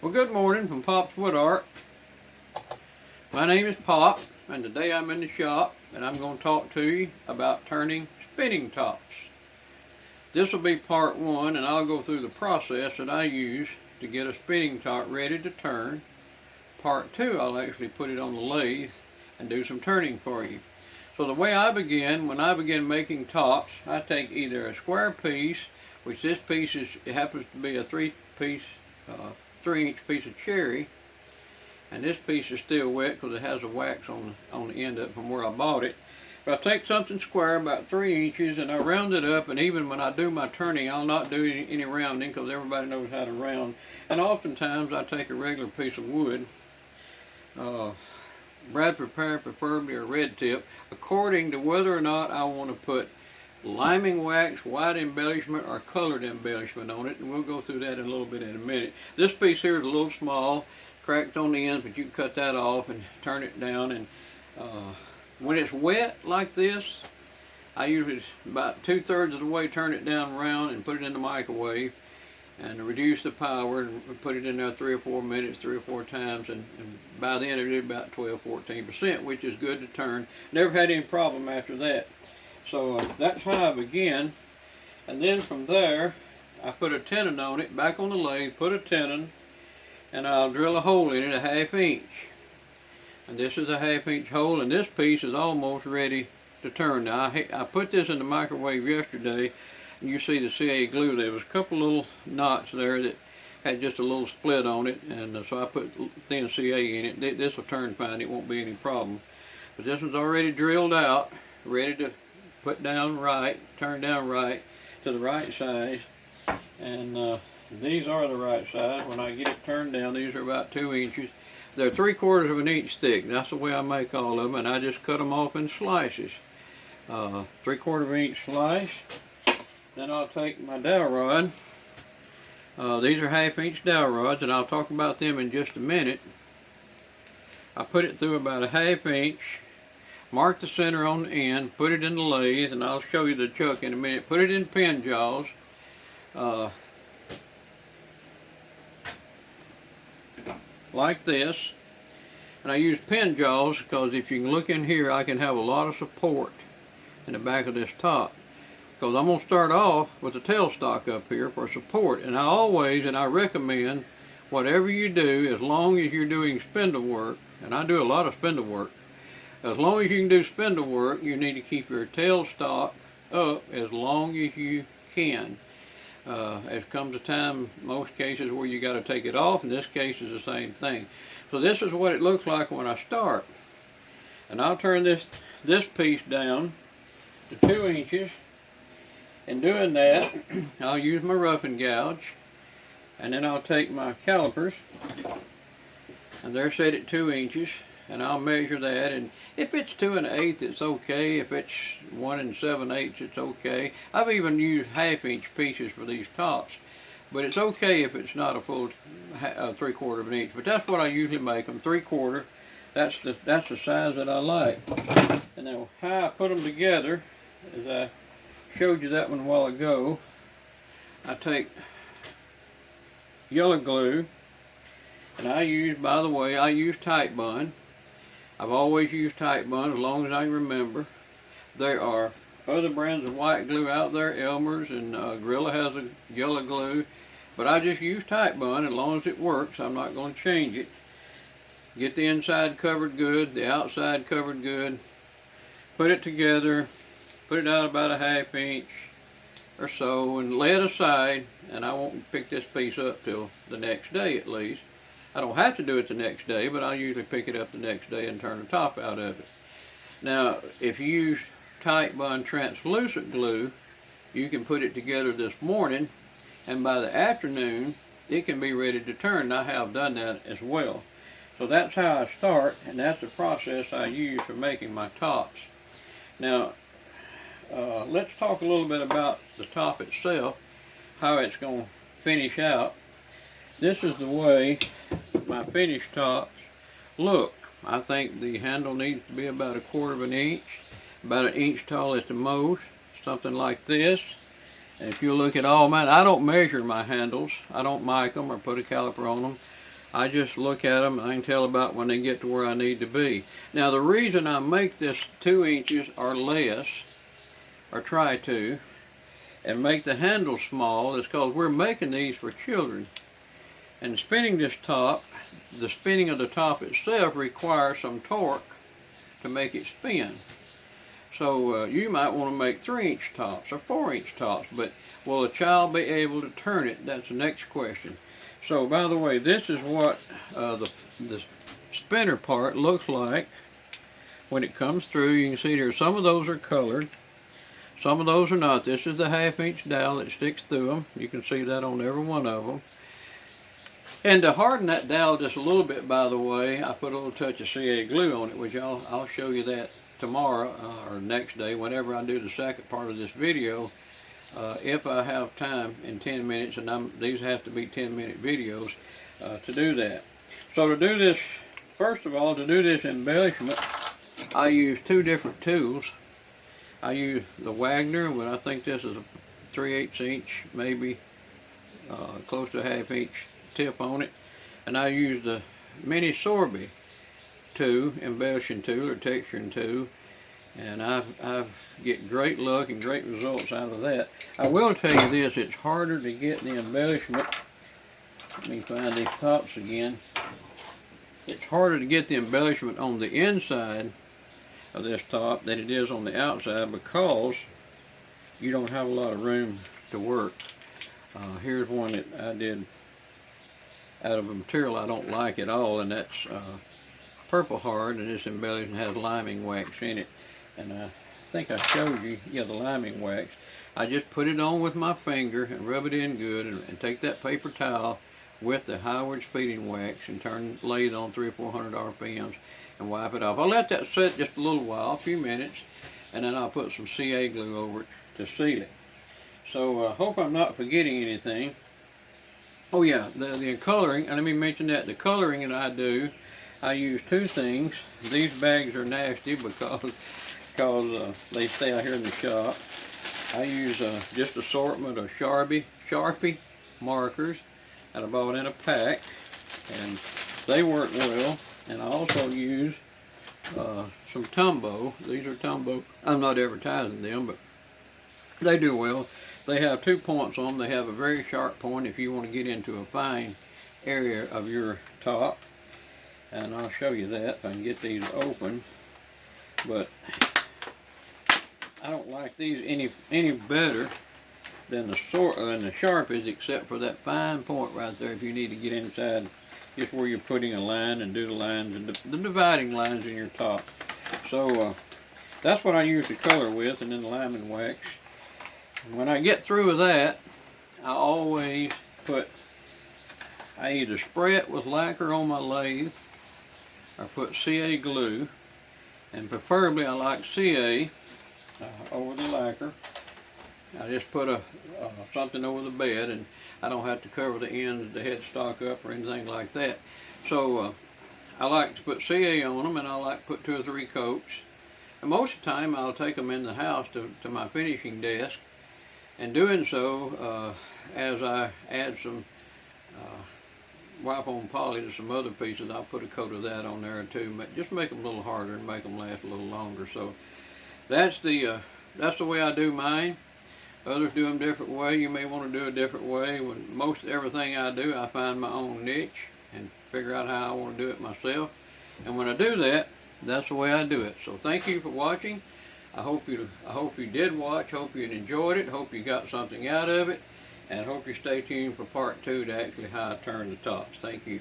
Well, good morning from Pop's Wood Art. My name is Pop, and today I'm in the shop, and I'm going to talk to you about turning spinning tops. This will be part one, and I'll go through the process that I use to get a spinning top ready to turn. Part two, I'll actually put it on the lathe and do some turning for you. So the way I begin, when I begin making tops, I take either a square piece, which this piece it happens to be a 3-inch piece of cherry, and this piece is still wet because it has a wax on the end of it from where I bought it. But I take something square about 3 inches and I round it up, and even when I do my turning, I'll not do any rounding because everybody knows how to round. And oftentimes I take a regular piece of wood, Bradford pear preferably, or red tip, according to whether or not I want to put liming wax, white embellishment, or colored embellishment on it, and we'll go through that in a little bit in a minute. This piece here is a little small, cracked on the ends, but you can cut that off and turn it down. And when it's wet like this, I usually about 2/3 of the way turn it down around and put it in the microwave and reduce the power and put it in there 3 or 4 minutes, 3 or 4 times, and by then it'll do about 12-14%, which is good to turn. Never had any problem after that. So that's how I begin, and then from there I put a tenon on it, back on the lathe, put a tenon, and I'll drill a hole in it, a 1/2 inch. And this is a 1/2 inch hole, and this piece is almost ready to turn. Now I put this in the microwave yesterday, and you see the CA glue. There was a couple little knots there that had just a little split on it, and so I put thin CA in it. This will turn fine, it won't be any problem. But this one's already drilled out, ready to put down right, turn down right to the right size, and these are the right size. When I get it turned down, these are about 2 inches. They're 3/4 of an inch thick. That's the way I make all of them, and I just cut them off in slices. 3/4 of an inch slice. Then I'll take my dowel rod. These are 1/2 inch dowel rods, and I'll talk about them in just a minute. I put it through about a 1/2 inch. Mark the center on the end, put it in the lathe, and I'll show you the chuck in a minute. Put it in pin jaws. Like this. And I use pin jaws because if you can look in here, I can have a lot of support in the back of this top. Because I'm going to start off with the tailstock up here for support. And I recommend, whatever you do, as long as you're doing spindle work, and I do a lot of spindle work, as long as you can do spindle work, you need to keep your tailstock up as long as you can. There comes a time, most cases, where you got to take it off. In this case, is the same thing. So this is what it looks like when I start. And I'll turn this piece down to 2 inches. In doing that, I'll use my roughing gouge, and then I'll take my calipers, and they're set at 2 inches. And I'll measure that, and if it's 2 1/8, it's okay. If it's 1 7/8, it's okay. I've even used 1/2 inch pieces for these tops, but it's okay if it's not a full 3/4 of an inch. But that's what I usually make them, 3/4. That's the size that I like. And now how I put them together, as I showed you that one a while ago, I take yellow glue, and I use, by the way, I use Titebond. I've always used Titebond as long as I can remember. There are other brands of white glue out there, Elmer's, and Gorilla has a yellow glue, but I just use Titebond. As long as it works, I'm not going to change it. Get the inside covered good, the outside covered good. Put it together, put it out about a 1/2 inch or so, and lay it aside, and I won't pick this piece up till the next day at least. I don't have to do it the next day, but I usually pick it up the next day and turn the top out of it. Now, if you use Titebond translucent glue, you can put it together this morning, and by the afternoon, it can be ready to turn. And I have done that as well. So that's how I start, and that's the process I use for making my tops. Now, let's talk a little bit about the top itself, how it's going to finish out. This is the way my finished tops look. I think the handle needs to be about 1/4 of an inch, about 1 inch tall at the most, something like this. And if you look at all mine, I don't measure my handles. I don't mic them or put a caliper on them. I just look at them and I can tell about when they get to where I need to be. Now the reason I make this 2 inches or less, or try to, and make the handle small is because we're making these for children. And spinning this top, the spinning of the top itself requires some torque to make it spin. So you might want to make 3-inch tops or 4-inch tops, but will a child be able to turn it? That's the next question. So by the way, this is what the spinner part looks like when it comes through. You can see here some of those are colored, some of those are not. This is the 1/2-inch dowel that sticks through them. You can see that on every one of them. And to harden that dowel just a little bit, by the way, I put a little touch of CA glue on it, which I'll show you that tomorrow or next day whenever I do the second part of this video. If I have time in 10 minutes, and these have to be 10-minute videos to do that. So to do this, first of all, to do this embellishment, I use 2 different tools. I use the Wagner, but I think this is a 3/8 inch, maybe close to a 1/2 inch tip on it. And I use the Mini Sorby embellishing tool or texturing tool. And I get great luck and great results out of that. I will tell you this, it's harder to get the embellishment. Let me find these tops again. It's harder to get the embellishment on the inside of this top than it is on the outside because you don't have a lot of room to work. Here's one that I did out of a material I don't like at all, and that's Purple Hard, and this embellishment has liming wax in it. And I think I showed you, yeah, the liming wax. I just put it on with my finger and rub it in good, and take that paper towel with the Howard's feeding wax and lay it on 300 or 400 RPMs and wipe it off. I'll let that sit just a little while, a few minutes, and then I'll put some CA glue over it to seal it. So I hope I'm not forgetting anything. Oh yeah, the coloring, and let me mention that the coloring that I do, I use 2 things. These bags are nasty because they stay out here in the shop. I use just assortment of Sharpie markers that I bought in a pack, and they work well. And I also use some Tombow. These are Tombow. I'm not advertising them, but they do well. They have 2 points on them. They have a very sharp point if you want to get into a fine area of your top. And I'll show you that if I can get these open. But I don't like these any better than the Sharpies, except for that fine point right there if you need to get inside just where you're putting a line and do the lines and the dividing lines in your top. So that's what I use the color with, and then the liming wax. And when I get through with that, I always I either spray it with lacquer on my lathe or put CA glue, and preferably I like CA over the lacquer. I just put something over the bed, and I don't have to cover the ends of the headstock up or anything like that. So I like to put CA on them, and I like to put 2 or 3 coats. And most of the time I'll take them in the house to my finishing desk, and doing so, as I add some wipe-on poly to some other pieces, I'll put a coat of that on there too, but just make them a little harder and make them last a little longer. So that's the way I do mine. Others do them different way. You may want to do a different way. When most everything I do, I find my own niche and figure out how I want to do it myself. And when I do that, that's the way I do it. So thank you for watching. I hope you did watch. Hope you enjoyed it. Hope you got something out of it. And hope you stay tuned for part 2 to actually how I turn the tops. Thank you.